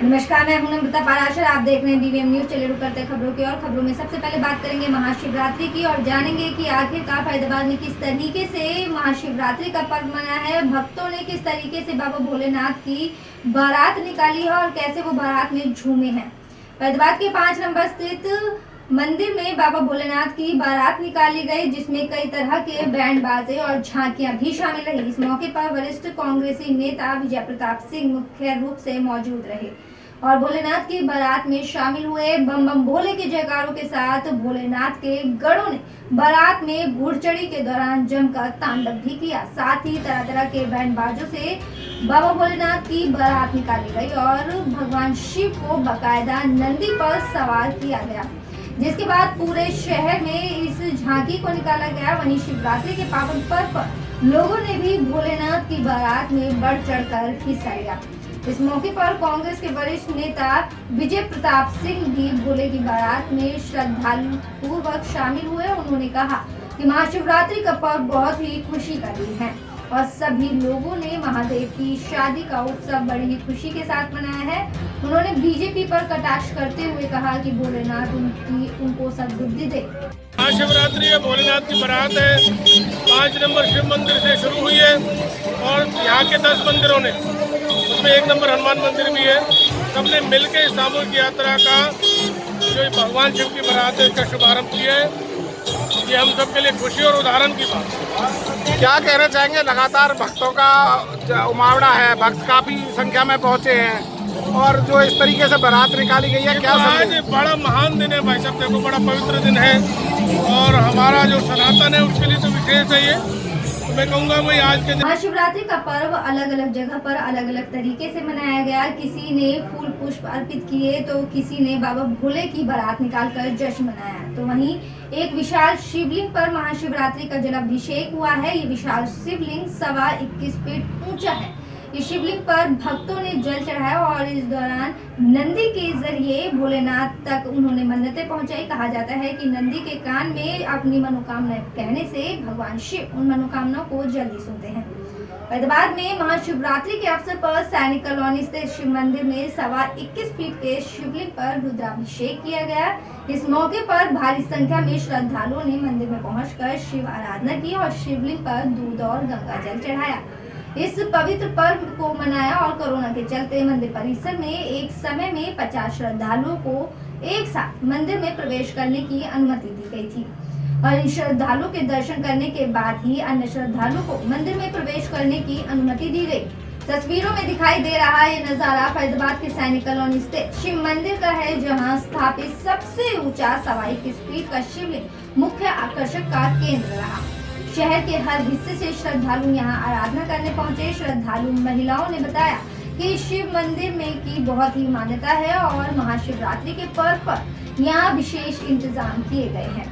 नमस्कार, मैं हूं नम्रता पाराशर। आप देख रहे हैं बीवीएम न्यूज। चलिए रुक करते हैं खबरों की। और खबरों में सबसे पहले बात करेंगे महाशिवरात्रि की और जानेंगे कि आखिरकार फरीदाबाद में किस तरीके से महाशिवरात्रि का पर्व मना है, भक्तों ने किस तरीके से बाबा भोलेनाथ की बारात निकाली है और कैसे वो बारात में झूमे हैं। फरीदाबाद के 5 नंबर स्थित मंदिर में बाबा भोलेनाथ की बारात निकाली गई, जिसमें कई तरह के बैंड बाजे और झांकियां भी शामिल रही। इस मौके पर वरिष्ठ कांग्रेसी नेता विजय प्रताप सिंह मुख्य रूप से मौजूद रहे और भोलेनाथ की बारात में शामिल हुए। बम बम भोले के जयकारों के साथ भोलेनाथ के गढ़ों ने बारात में घुड़चढ़ी के दौरान जमकर तांडव भी किया। साथ ही तरह तरह के बैंड बाजों से बाबा भोलेनाथ की बारात निकाली गई और भगवान शिव को बाकायदा नंदी पर सवार किया गया, जिसके बाद पूरे शहर में इस झांकी को निकाला गया। वहीं शिवरात्रि के पावन पर्व पर लोगों ने भी भोलेनाथ की बारात में बढ़ चढ़कर हिस्सा लिया। इस मौके पर कांग्रेस के वरिष्ठ नेता विजय प्रताप सिंह भी भोले की बारात में श्रद्धालु पूर्वक शामिल हुए। उन्होंने कहा कि महाशिवरात्रि का पर्व बहुत ही खुशी का दिन है और सभी लोगों ने महादेव की शादी का उत्सव बड़ी ही खुशी के साथ मनाया है। उन्होंने बीजेपी पर कटाक्ष करते हुए कहा कि भोलेनाथ उनको सद्बुद्धि दे। महाशिवरात्रि है, भोलेनाथ की बारात है। 5 नंबर शिव मंदिर से शुरू हुई है और यहाँ के 10 मंदिरों ने, उसमें 1 नंबर हनुमान मंदिर भी है, सबने मिलकर सामूहिक यात्रा का जो भगवान शिव की बारात है इसका शुभारंभ किया है। ये हम सब के लिए खुशी और उदाहरण की बात है। क्या कहना चाहेंगे? लगातार भक्तों का उमावड़ा है, भक्त काफी संख्या में पहुंचे हैं और जो इस तरीके से बारात निकाली गई है, क्या आज बड़ा महान दिन है भाई साहब, देखो बड़ा पवित्र दिन है और हमारा जो सनातन है उसके लिए तो विशेष है ये। तो मैं कहूँगा भाई आज के महाशिवरात्रि का पर्व अलग अलग जगह पर अलग अलग तरीके से मनाया गया। किसी ने फूल पुष्प अर्पित किए तो किसी ने बाबा भोले की बारात निकालकर जश्न मनाया। तो वहीं एक विशाल शिवलिंग पर महाशिवरात्रि का जलाभिषेक हुआ है। ये विशाल शिवलिंग 21.25 फीट ऊंचा है। इस शिवलिंग पर भक्तों ने जल चढ़ाया और इस दौरान नंदी के जरिए भोलेनाथ तक उन्होंने मन्नतें पहुंचाई। कहा जाता है कि नंदी के कान में अपनी मनोकामनाएं कहने से भगवान शिव उन मनोकामनाओं को जल्दी सुनते हैं। फरीदाबाद में महाशिवरात्रि के अवसर पर सैनिक कॉलोनी स्थित शिव मंदिर में 21.25 फीट के शिवलिंग पर रुद्राभिषेक किया गया। इस मौके पर भारी संख्या में श्रद्धालुओं ने मंदिर में पहुंचकर शिव आराधना की और शिवलिंग पर दूध और गंगा जल चढ़ाया। इस पवित्र पर्व को मनाया और कोरोना के चलते मंदिर परिसर में एक समय में 50 श्रद्धालुओं को एक साथ मंदिर में प्रवेश करने की अनुमति दी गई थी और इन श्रद्धालुओं के दर्शन करने के बाद ही अन्य श्रद्धालुओं को मंदिर में प्रवेश करने की अनुमति दी गई। तस्वीरों में दिखाई दे रहा ये नजारा फरीदाबाद के सैनिक कॉलोनी स्थित शिव मंदिर का है, जहां स्थापित सबसे ऊंचा 21.25 फीट का शिवलिंग मुख्य आकर्षक का केंद्र रहा। शहर के हर हिस्से से श्रद्धालु यहां आराधना करने पहुंचे। श्रद्धालु महिलाओं ने बताया कि शिव मंदिर में की बहुत ही मान्यता है और महाशिवरात्रि के पर्व पर यहां विशेष इंतजाम किए गए हैं।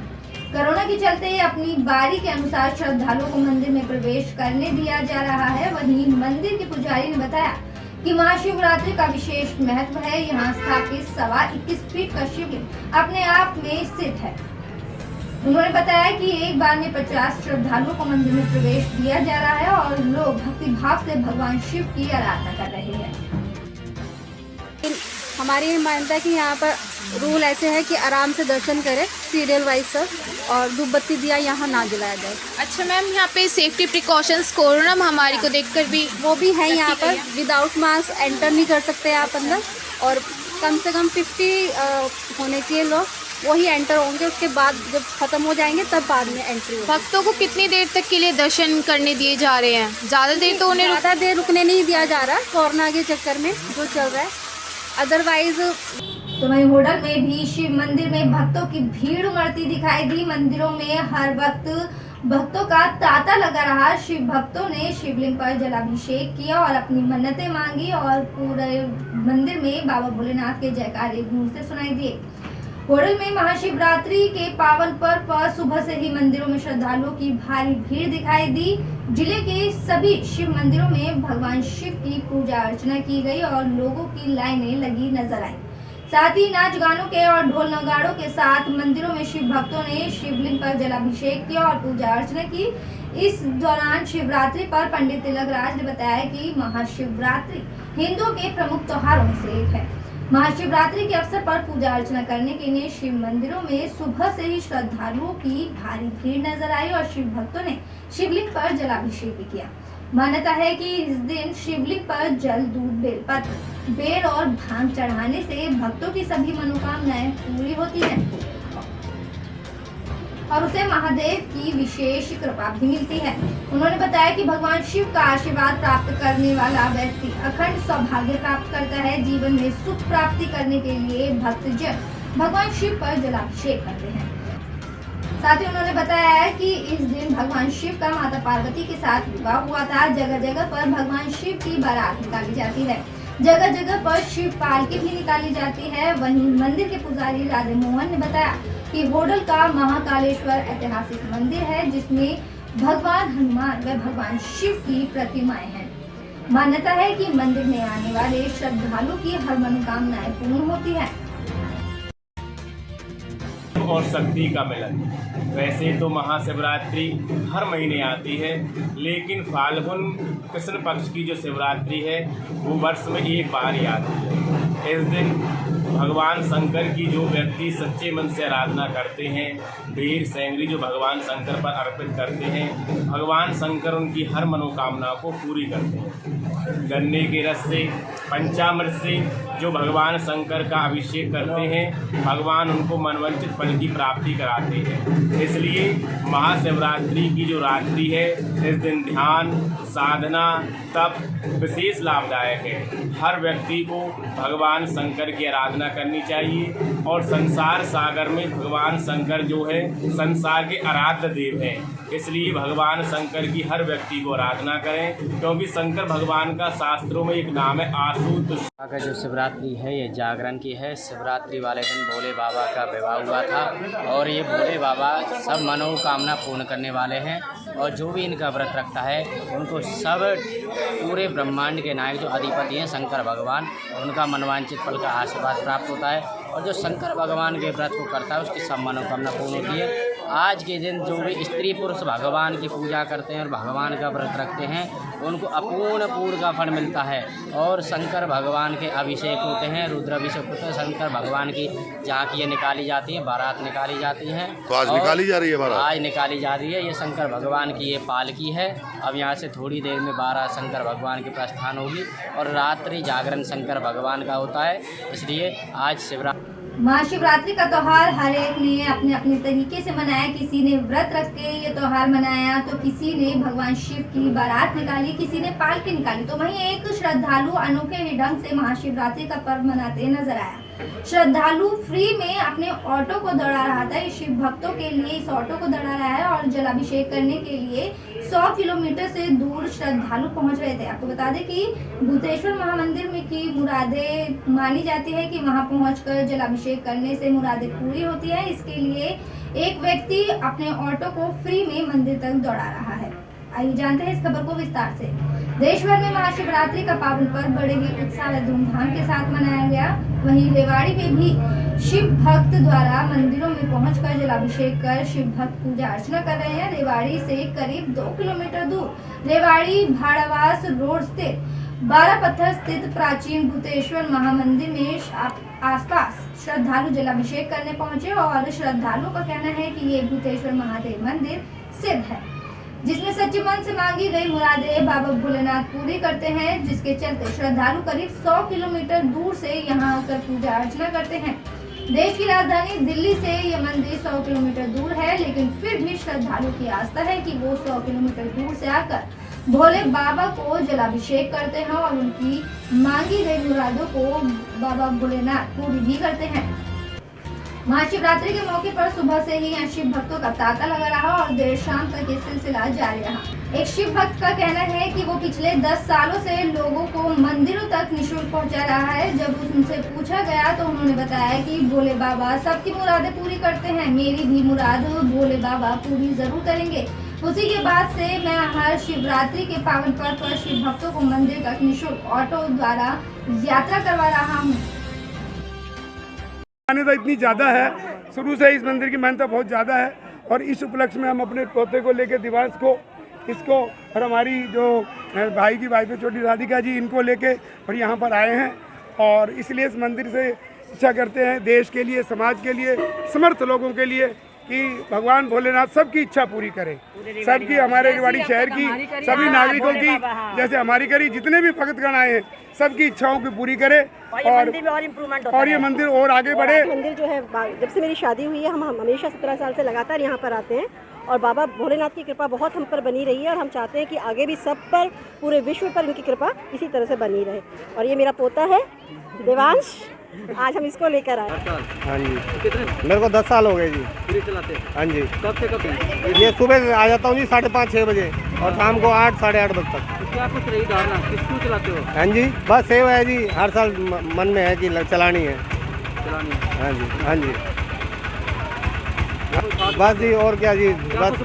कोरोना के चलते अपनी बारी के अनुसार श्रद्धालुओं को मंदिर में प्रवेश करने दिया जा रहा है। वहीं मंदिर के पुजारी ने बताया कि महाशिवरात्रि का विशेष महत्व है। यहाँ स्थापित 21.25 फीट का शिवलिंग अपने आप में स्थित है। उन्होंने बताया कि एक बार में 50 श्रद्धालुओं को मंदिर में प्रवेश दिया जा रहा है और लोग भक्ति भाव से भगवान शिव की आराधना कर रहे हैं। हमारी मान्यता है कि यहाँ पर रूल ऐसे है कि आराम से दर्शन करें, सीरियल वाइज सब, और धूप बत्ती दिया यहाँ ना जलाया जाए। अच्छा मैम, यहाँ पे सेफ्टी प्रिकॉशंस कोरोना महामारी को देखकर भी वो भी है यहाँ पर। विदाउट मास्क एंटर नहीं कर सकते आप अंदर और कम से कम 50 होने चाहिए लोग, वही एंटर होंगे। उसके बाद जब खत्म हो जाएंगे तब बाद में एंट्री होगी। भक्तों को कितनी देर तक के लिए दर्शन करने दिए जा रहे हैं? ज़्यादा देर तो उन्हें ज़्यादा देर रुकने नहीं दिया जा रहा कोरोना के चक्कर में जो चल रहा है। अदरवाइज तो वहीं होडल में भी शिव मंदिर में भक्तों की भीड़ उमड़ती दिखाई दी। मंदिरों में हर वक्त भक्तों का तांता लगा रहा। शिव भक्तों ने शिवलिंग पर जलाभिषेक किया और अपनी मन्नतें मांगी और पूरे मंदिर में बाबा भोलेनाथ के जयकारे गूंजते सुनाई दिए। होडल में महाशिवरात्रि के पावन पर्व पर सुबह से ही मंदिरों में श्रद्धालुओं की भारी भीड़ दिखाई दी। जिले के सभी शिव मंदिरों में भगवान शिव की पूजा अर्चना की गई और लोगों की लाइनें लगी नजर आई। साथ ही नाच गानों के और ढोल नगाड़ों के साथ मंदिरों में शिव भक्तों ने शिवलिंग पर जलाभिषेक किया और पूजा अर्चना की। इस दौरान शिवरात्रि पर पंडित तिलक राज ने बताया कि महाशिवरात्रि हिंदुओं के प्रमुख त्योहारों में से एक है। महाशिवरात्रि के अवसर पर पूजा अर्चना करने के लिए शिव मंदिरों में सुबह से ही श्रद्धालुओं की भारी भीड़ नजर आई और शिव भक्तों ने शिवलिंग पर जलाभिषेक भी किया। मान्यता है कि इस दिन शिवलिंग पर जल, दूध, बेलपत्र, बेर और भांग चढ़ाने से भक्तों की सभी मनोकामनाएं पूरी होती हैं और उसे महादेव की विशेष कृपा भी मिलती है। उन्होंने बताया कि भगवान शिव का आशीर्वाद प्राप्त करने वाला व्यक्ति अखंड सौभाग्य प्राप्त करता है। जीवन में सुख प्राप्ति करने के लिए भक्तजन भगवान शिव पर जलाभिषेक करते हैं। साथ ही उन्होंने बताया कि इस दिन भगवान शिव का माता पार्वती के साथ विवाह हुआ था। जगह जगह पर भगवान शिव की बारात निकाली जाती है, जगह जगह पर शिव पालकी भी निकाली जाती है। वहीं मंदिर के पुजारी राधे मोहन ने बताया कि होडल का महाकालेश्वर ऐतिहासिक मंदिर है जिसमें भगवान हनुमान व भगवान शिव की प्रतिमाएं हैं। मान्यता है कि मंदिर में आने वाले श्रद्धालु की हर मनोकामनाएं पूर्ण होती है। और शक्ति का मिलन। वैसे तो महाशिवरात्रि हर महीने आती है, लेकिन फाल्गुन कृष्ण पक्ष की जो शिवरात्रि है वो वर्ष में एक बार ही आती है। इस दिन भगवान शंकर की जो व्यक्ति सच्चे मन से आराधना करते हैं, बेर सेंगरी जो भगवान शंकर पर अर्पित करते हैं, भगवान शंकर उनकी हर मनोकामना को पूरी करते हैं। गन्ने के रस से, पंचामृत से जो भगवान शंकर का अभिषेक करते हैं, भगवान उनको मनवांछित फल की प्राप्ति कराते हैं। इसलिए महाशिवरात्रि की जो रात्रि है, इस दिन ध्यान, साधना, तप विशेष लाभदायक है। हर व्यक्ति को भगवान शंकर की आराधना करनी चाहिए और संसार सागर में भगवान शंकर जो है संसार के आराध्य देव हैं। इसलिए भगवान शंकर की हर व्यक्ति को आराधना करें, क्योंकि शंकर भगवान का शास्त्रों में एक नाम है आशुतोष। का जो शिवरात्रि है ये जागरण की है। शिवरात्रि वाले दिन भोले बाबा का विवाह हुआ था और ये भोले बाबा सब मनोकामना पूर्ण करने वाले हैं और जो भी इनका व्रत रखता है उनको सब पूरे ब्रह्मांड के नायक जो अधिपति हैं शंकर भगवान, उनका मनवांछित फल का आशीर्वाद प्राप्त होता है और जो शंकर भगवान के व्रत को करता है उसकी सब मनोकामना पूर्ण होती है। आज के दिन जो भी स्त्री पुरुष भगवान की पूजा करते हैं और भगवान का व्रत रखते हैं उनको अपूर्ण पूर्ण का फल मिलता है और शंकर भगवान के अभिषेक होते हैं, रुद्राभिषेक होते हैं। शंकर भगवान की झांकियाँ निकाली जाती हैं, बारात निकाली जाती हैं। तो आज निकाली जा रही है बारात? आज निकाली जा रही है। ये शंकर भगवान की ये पालकी है। अब यहाँ से थोड़ी देर में 12 शंकर भगवान की प्रस्थान होगी और रात्रि जागरण शंकर भगवान का होता है। इसलिए आज शिवरात्रि महाशिवरात्रि का त्योहार हर एक ने अपने अपने तरीके से मनाया। किसी ने व्रत रख के ये त्योहार मनाया तो किसी ने भगवान शिव की बारात निकाली, किसी ने पालकी निकाली। तो वहीं एक श्रद्धालु अनोखे ही ढंग से महाशिवरात्रि का पर्व मनाते नजर आया। श्रद्धालु फ्री में अपने ऑटो को दौड़ा रहा था। ये शिव भक्तों के लिए इस ऑटो को दौड़ा रहा है और जलाभिषेक करने के लिए 100 किलोमीटर से दूर श्रद्धालु पहुंच रहे थे। आपको बता दें कि भूतेश्वर महामंदिर में की मुरादें मानी जाती है कि वहां पहुंचकर जलाभिषेक करने से मुरादें पूरी होती है। इसके लिए एक व्यक्ति अपने ऑटो को फ्री में मंदिर तक दौड़ा रहा है। आइए जानते हैं इस खबर को विस्तार से। देश भर में महाशिवरात्रि का पावन पर्व बड़े ही उत्साह व धूमधाम के साथ मनाया गया। वहीं रेवाड़ी में भी शिव भक्त द्वारा मंदिरों में पहुंचकर जलाभिषेक कर शिव भक्त पूजा अर्चना कर रहे हैं। रेवाड़ी से करीब 2 किलोमीटर दूर रेवाड़ी भाड़ावास रोड स्थित 12 पत्थर स्थित प्राचीन भूतेश्वर महामंदिर में आसपास श्रद्धालु जलाभिषेक करने पहुंचे और श्रद्धालुओं का कहना है कि ये भूतेश्वर महादेव मंदिर सिद्ध है, जिसमें सच्चे मन से मांगी गई मुरादें बाबा भोलेनाथ पूरी करते हैं, जिसके चलते श्रद्धालु करीब 100 किलोमीटर दूर से यहां आकर पूजा अर्चना करते हैं। देश की राजधानी दिल्ली से ये मंदिर 100 किलोमीटर दूर है, लेकिन फिर भी श्रद्धालु की आस्था है कि वो 100 किलोमीटर दूर से आकर भोले बाबा को जलाभिषेक करते हैं और उनकी मांगी गई मुरादों को बाबा भोलेनाथ पूरी भी करते हैं। महाशिवरात्रि के मौके पर सुबह से ही यहाँ शिव भक्तों का तांता लगा रहा और देर शाम तक ये सिलसिला जारी रहा। एक शिव भक्त का कहना है कि वो पिछले 10 सालों से लोगों को मंदिरों तक निःशुल्क पहुंचा रहा है। जब उनसे पूछा गया तो उन्होंने बताया कि भोले बाबा सबकी मुरादें पूरी करते हैं, मेरी भी मुराद भोले बाबा पूरी जरूर करेंगे। उसी के बाद से मैं हर शिवरात्रि के पावन पर्व पर शिव भक्तों को मंदिर तक निःशुल्क ऑटो द्वारा यात्रा करवा रहा हूँ। मान्यता इतनी ज़्यादा है, शुरू से इस मंदिर की मान्यता बहुत ज़्यादा है और इस उपलक्ष्य में हम अपने पोते को लेके दिवांश को, इसको और हमारी जो भाई की वाइफ है छोटी राधिका जी, इनको लेके और यहाँ पर आए हैं और इसलिए इस मंदिर से इच्छा करते हैं देश के लिए, समाज के लिए, समर्थ लोगों के लिए कि भगवान भोलेनाथ सबकी इच्छा पूरी करे, सबकी, हमारे रेवाड़ी शहर की सभी नागरिकों की, जैसे हमारी करी, जितने भी भक्तगण आए हैं सबकी इच्छाओं की पूरी करे और ये मंदिर और आगे बढ़े। मंदिर जो है, जब से मेरी शादी हुई है हम हमेशा 17 साल से लगातार यहाँ पर आते हैं और बाबा भोलेनाथ की कृपा बहुत हम पर बनी रही है और हम चाहते हैं कि आगे भी सब पर, पूरे विश्व पर इनकी कृपा इसी तरह से बनी रहे। और ये मेरा पोता है देवांश, आज हम इसको लेकर आए। हाँ जी, कितने? मेरे को 10 साल हो गए जी। फ्री चलाते? हाँ जी। कब से कब? ये सुबह आ जाता हूँ जी 5:30-6 बजे और शाम को 8-8:30 बजे तक। तो क्या कुछ रही धारणा, किसको चलाते हो? हाँ जी, बस सेवा है जी, हर साल मन में है कि चलानी है। हाँ जी, हाँ जी, बस जी, और क्या जी, बस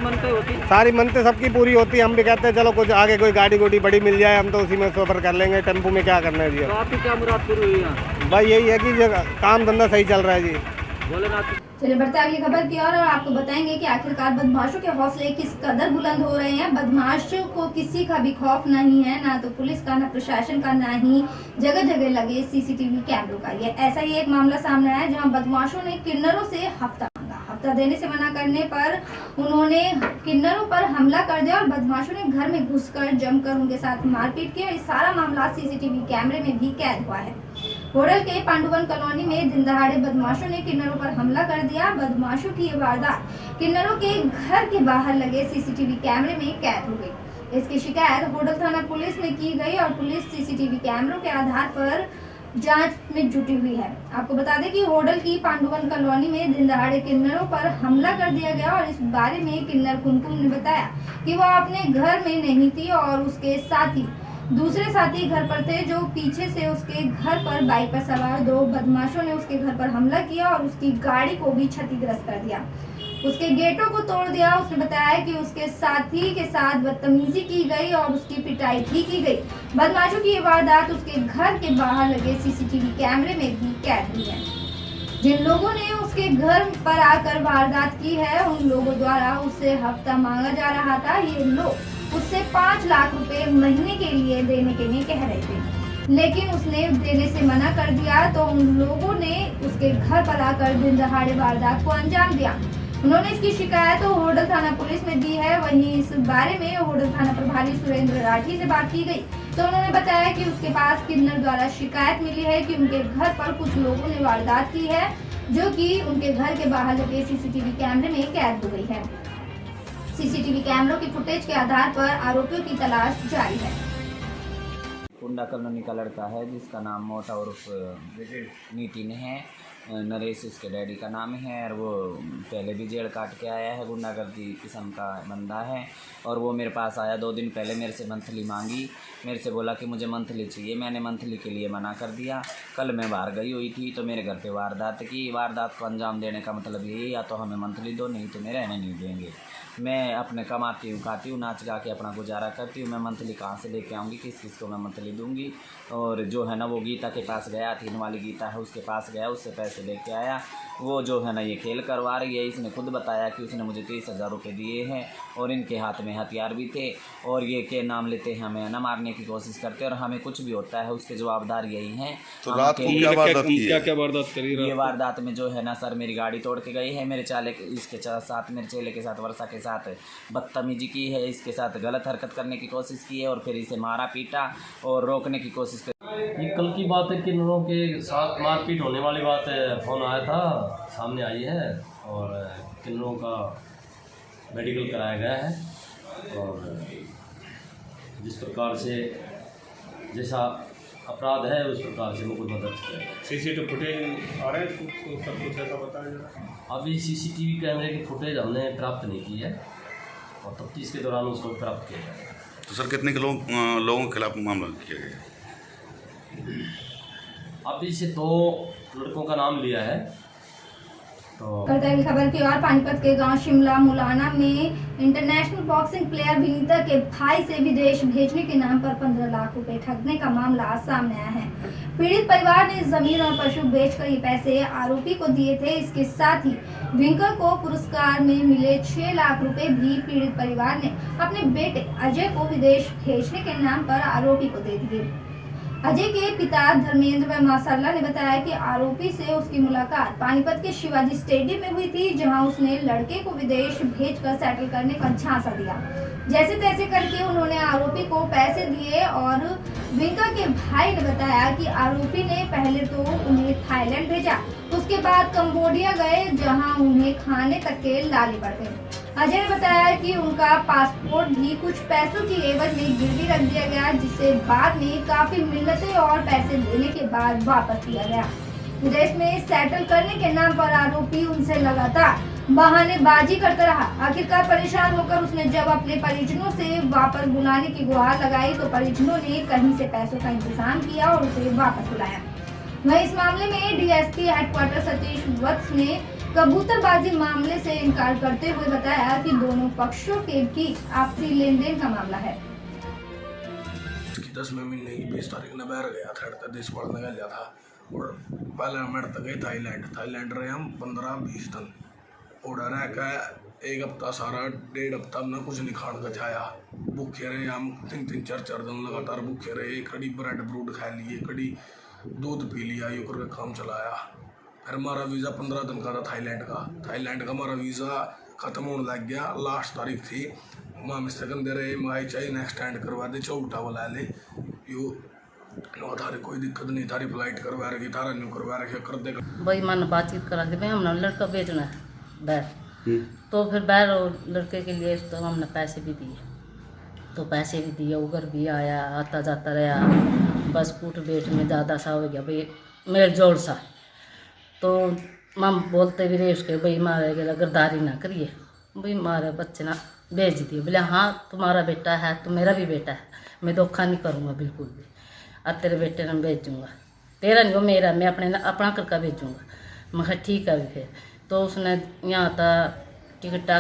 सारी मनते सबकी पूरी होती है। हम भी कहते हैं चलो कुछ आगे कोई गाड़ी गोड़ी बड़ी मिल जाए, हम तो उसी में सफर कर लेंगे, टेम्पो में क्या करना है जी। तो आपकी क्या मुराद पूरी हुई है? भाई यही है कि काम धंधा सही चल रहा है जी। चलिए बढ़ते अगली खबर की और आपको बताएंगे कि आखिरकार बदमाशों के हौसले किस कदर बुलंद हो रहे हैं। बदमाशों को किसी का भी खौफ नहीं है, ना तो पुलिस का, ना प्रशासन का, ना ही जगह जगह लगे सीसीटीवी कैमरों का। ये ऐसा ही एक मामला सामने आया जहां बदमाशों ने किन्नरों से हफ्ता देने से मना करने पर उन्होंने किन्नरों पर हमला कर दिया और बदमाशों ने घर में घुसकर जमकर उनके साथ मारपीट की। इस सारा मामला सीसीटीवी कैमरे में भी कैद हुआ है। होडल के पांडुवन कॉलोनी में दिन दहाड़े बदमाशों ने किन्नरों पर हमला कर दिया। बदमाशों की ये वारदात किन्नरों के घर के बाहर लगे सीसीटीवी कैमरे में कैद हो गई। इसकी शिकायत होडल थाना पुलिस में की गई और पुलिस सीसीटीवी कैमरों के आधार पर जांच में जुटी हुई है। आपको बता दें कि होडल की पांडुवन कॉलोनी में दिन दहाड़े किन्नरों पर हमला कर दिया गया और इस बारे में किन्नर कुमकुम ने बताया कि वह अपने घर में नहीं थी और उसके साथी दूसरे साथी घर पर थे, जो पीछे से उसके घर पर बाइक पर सवार 2 बदमाशों ने उसके घर पर हमला किया और उसकी गाड़ी को भी क्षतिग्रस्त कर दिया, उसके गेटों को तोड़ दिया। उसने बताया कि उसके साथी के साथ बदतमीजी की गई और उसकी पिटाई भी की गई। बदमाशों की ये वारदात उसके घर के बाहर लगे सीसीटीवी कैमरे में भी कैद हुई है। जिन लोगों ने उसके घर पर आकर वारदात की है, उन लोगों द्वारा उससे हफ्ता मांगा जा रहा था। ये लोग उससे 5 लाख रुपए महीने के लिए देने के लिए कह रहे थे, लेकिन उसने देने से मना कर दिया। तो उन लोगों ने उसके घर पर आकर दिन दहाड़े वारदात को अंजाम दिया। उन्होंने इसकी शिकायत होडल थाना पुलिस में दी है। वहीं इस बारे में होडल थाना प्रभारी सुरेंद्र राठी से बात की गई तो उन्होंने बताया कि उसके पास किन्नर द्वारा शिकायत मिली है कि उनके घर पर कुछ लोगों ने वारदात की है, जो कि उनके घर के बाहर लगे सीसीटीवी कैमरे में कैद हो गई है। सीसीटीवी कैमरों की फुटेज के आधार पर आरोपियों की तलाश जारी है। कुंडा कॉलोनी का लड़का है जिसका नाम मोटा उर्फ नितिन है, नरेश उसके डैडी का नाम है और वो पहले भी जेल काट के आया है, गुंडागर्दी किस्म का बंदा है। और वो मेरे पास आया 2 दिन पहले, मेरे से मंथली मांगी, मेरे से बोला कि मुझे मंथली चाहिए। मैंने मंथली के लिए मना कर दिया। कल मैं बाहर गई हुई थी तो मेरे घर पे वारदात की। वारदात को अंजाम देने का मतलब यही, या तो हमें मंथली दो, नहीं तो मैं रहने नहीं देंगे। मैं अपने कमाती हूँ, खाती हूँ, नाच गा के अपना गुजारा करती हूँ। मैं मंथली कहाँ से लेके आऊँगी, किस किस को मैं मंथली दूँगी। और जो है ना वो गीता के पास गया, 3 वाली गीता है उसके पास गया, उससे पैसे लेके आया। वो जो है ना ये खेल करवा रही है। इसने खुद बताया कि उसने मुझे 30,000 रुपये दिए हैं और इनके हाथ में हथियार भी थे और ये के नाम लेते हैं, हमें ना मारने की कोशिश करते हैं और हमें कुछ भी होता है उसके जवाबदार यही हैं। तो रात को क्या वारदात करी? ये वारदात में जो है ना सर मेरी गाड़ी तोड़ के गई है, मेरे चालक इसके साथ, मेरे चेले के साथ, वर्षा के साथ बदतमीजी की है, इसके साथ गलत हरकत करने की कोशिश की है और फिर इसे मारा पीटा और रोकने की कोशिश की। ये कल की बात है, किन्नरों के साथ मारपीट होने वाली बात है, फ़ोन आया था, सामने आई है और किन्नरों का मेडिकल कराया गया है और जिस प्रकार से जैसा अपराध है उस प्रकार से मुकदमा दर्ज किया है। सीसीटीवी फुटेज आ रहे हैं, कुछ ऐसा बताया जरा। अभी सीसीटीवी कैमरे की फुटेज हमने प्राप्त नहीं की है और तफ्तीश के दौरान उसको प्राप्त किया जाएगा। तो सर कितने लोगों के खिलाफ मामला किया गया? अभी से 2 लड़कों का नाम लिया है। तो करते हैं खबर की और पानीपत के गांव शिमला मुलाना में इंटरनेशनल बॉक्सिंग प्लेयर विनीता के भाई से विदेश भेजने के नाम पर 15 लाख रुपए ठगने का मामला सामने आया है। पीड़ित परिवार ने जमीन और पशु बेचकर ये पैसे आरोपी को दिए थे। इसके साथ ही विंकर को पुरस्कार में मिले 6 लाख रुपए भी पीड़ित परिवार ने अपने बेटे अजय को विदेश भेजने के नाम पर आरोपी को दे दिए। अजय के पिता धर्मेंद्र व मां सरला ने बताया कि आरोपी से उसकी मुलाकात पानीपत के शिवाजी स्टेडियम में हुई थी, जहां उसने लड़के को विदेश भेजकर सेटल करने का झांसा दिया। जैसे तैसे करके उन्होंने आरोपी को पैसे दिए और विंका के भाई ने बताया कि आरोपी ने पहले तो उन्हें थाईलैंड भेजा, उसके बाद कंबोडिया गए, जहां उन्हें खाने तक के लाले पड़ गए। अजय ने बताया कि उनका पासपोर्ट भी कुछ पैसों की एवज में गिरवी रख दिया गया, जिसे बाद में काफी मिन्नतें और पैसे देने के बाद वापस दिया गया। विदेश में सेटल करने के नाम पर आरोपी उनसे लगातार बहानेबाजी करता रहा। आखिरकार परेशान होकर उसने जब अपने परिजनों से वापस बुलाने की गुहार लगाई तो परिजनों ने कहीं से पैसों का इंतजाम किया और उसे वापस बुलाया। वहीं इस मामले में डीएसपी हेडक्वार्टर सतीश वत्स ने कबूतरबाजी मामले से इनकार करते हुए बताया कि दोनों पक्षों के बीच आपसी लेन देन का मामला है। 10 महीने की 20 तारीख ने बाहर गया था, देश पढ़ने गया था और पहले हम गए थाईलैंड रहे हम 15-20 दिन और रह के एक हफ्ता सारा 1.5 हफ्ता में कुछ नहीं खान का छाया, भूखे रहे हम 3-4 दिन लगातार भूखे रहे। कड़ी ब्रेड ब्रूड खा लिए, कड़ी दूध पी लिया, ये करके काम चलाया। फिर हमारा वीज़ा 15 दिन का था थाईलैंड का हमारा वीज़ा ख़त्म होने लग गया। लास्ट तारीख थी, माँ मिस्टेकन दे रहे माई चाहिए नेक्स्ट स्टैंड करवा दे, चौटा वाला ले यू थारी कोई दिक्कत नहीं, थारी फ्लाइट करवा रखी, थारा न्यू करवा रखे कर दे। भाई मन बातचीत करा के भाई हमने लड़का भेजना है बाहर, तो फिर बाहर लड़के के लिए तो हमने पैसे भी दिए, तो पैसे भी दिए, उधर भी आया, आता जाता रहा, बस कूट बैठ में ज़्यादा सा हो गया भाई मेल जोड़ सा। तो मम बोलते भी रहे उसके भाई मारे गला गरदारी ना करिए, भाई मारे बच्चे ना भेज दिए। बोले हाँ तुम्हारा बेटा है तो मेरा भी बेटा है, मैं धोखा नहीं करूँगा बिल्कुल भी, अब तेरे बेटे ने भेजूँगा, तेरा नहीं वो मेरा, मैं अपना करके भेजूँगा। मैं ठीक है। फिर तो उसने यहाँ था टिकट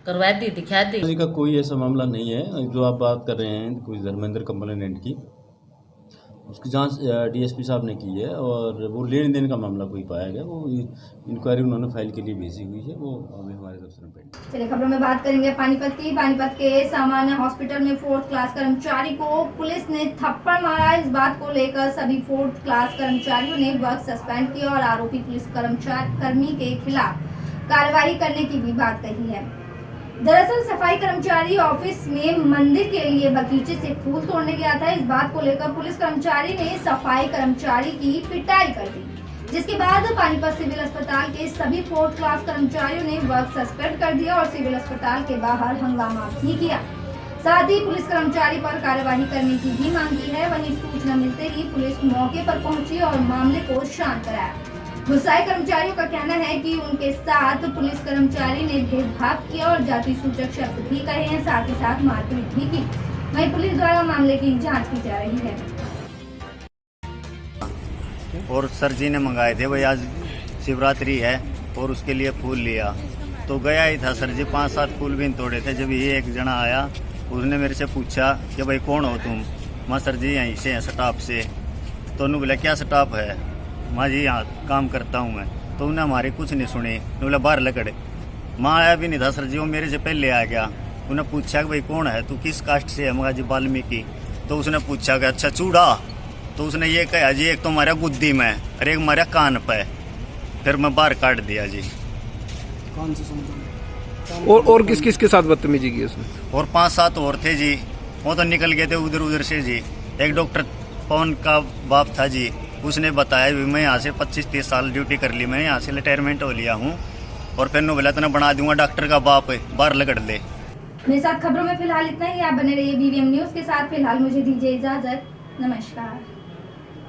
करवा दी, दिखा दी। का कोई ऐसा मामला नहीं है जो आप बात कर रहे हैं, कोई धर्मेंद्र कंप्लेनेंट की, उसकी जांच डीएसपी साहब ने की है और वो लेन देन का मामला कोई पाया गया, वो इंक्वायरी उन्होंने फाइल के लिए भेजी हुई है, वो अभी हमारे दफ्तर में पेंडिंग। चलिए खबरों में बात करेंगे पानीपत की। पानीपत के सामान्य हॉस्पिटल में 4th क्लास कर्मचारी को पुलिस ने थप्पड़ मारा। इस बात को लेकर सभी 4th क्लास कर्मचारियों ने वर्क सस्पेंड किया और आरोपी पुलिस कर्मी के खिलाफ कार्रवाई करने की भी बात कही है। दरअसल सफाई कर्मचारी ऑफिस में मंदिर के लिए बगीचे से फूल तोड़ने गया था। इस बात को लेकर पुलिस कर्मचारी ने सफाई कर्मचारी की पिटाई कर दी, जिसके बाद पानीपत सिविल अस्पताल के सभी 4th क्लास कर्मचारियों ने वर्क सस्पेंड कर दिया और सिविल अस्पताल के बाहर हंगामा भी किया। साथ ही पुलिस कर्मचारी पर कार्यवाही करने की भी मांग की है। वहीं सूचना मिलते ही पुलिस मौके पर पहुंची और मामले को शांत कराया। गुस्साए कर्मचारियों का कहना है कि उनके साथ पुलिस कर्मचारी ने भेदभाव किया और जाति सूचक शब्द भी कहे हैं, साथ ही साथ मारपीट भी की। वहीं पुलिस द्वारा मामले की जांच की जा रही है। और सर जी ने मंगाए थे भाई आज शिवरात्रि है और उसके लिए फूल लिया, तो गया ही था सर जी, 5-7 फूल भी तोड़े थे। जब ये एक जना आया उसने मेरे से पूछा कि भाई कौन हो तुम? माँ सर जी यहीं से हैं स्टाफ से। तो उन्होंने बोला क्या स्टाफ है? माँ जी यहाँ काम करता हूँ मैं। तो उन्हें हमारी कुछ नहीं सुनी, बोला बाहर लकड़े। माँ आया भी नहीं था सर जी, वो मेरे से पहले आ गया। उन्हें पूछा कि भाई कौन है तू, किस कास्ट से है? मगा जी वाल्मीकि। तो उसने पूछा कि अच्छा चूड़ा? तो उसने ये कहा जी एक तो हमारा गुद्दी में और एक हमारा कान पे। फिर मैं बाहर काट दिया जी। कौन सी समझ? और किस किस के साथ बदतमीजी की उसने? और 5-7 और थे जी, वो तो निकल गए थे उधर से जी। एक डॉक्टर पवन का बाप था जी, उसने बताया भी मैं यहाँ से 25-30 साल ड्यूटी कर ली, मैं यहाँ से रिटायरमेंट हो लिया हूँ और फिर बोला तो बना दूंगा डॉक्टर का बाप बाहर लगड़ ले। मेरे साथ खबरों में फिलहाल इतना ही। आप बने रहिए BVM न्यूज़ के साथ। फिलहाल मुझे दीजिए इजाजत। नमस्कार।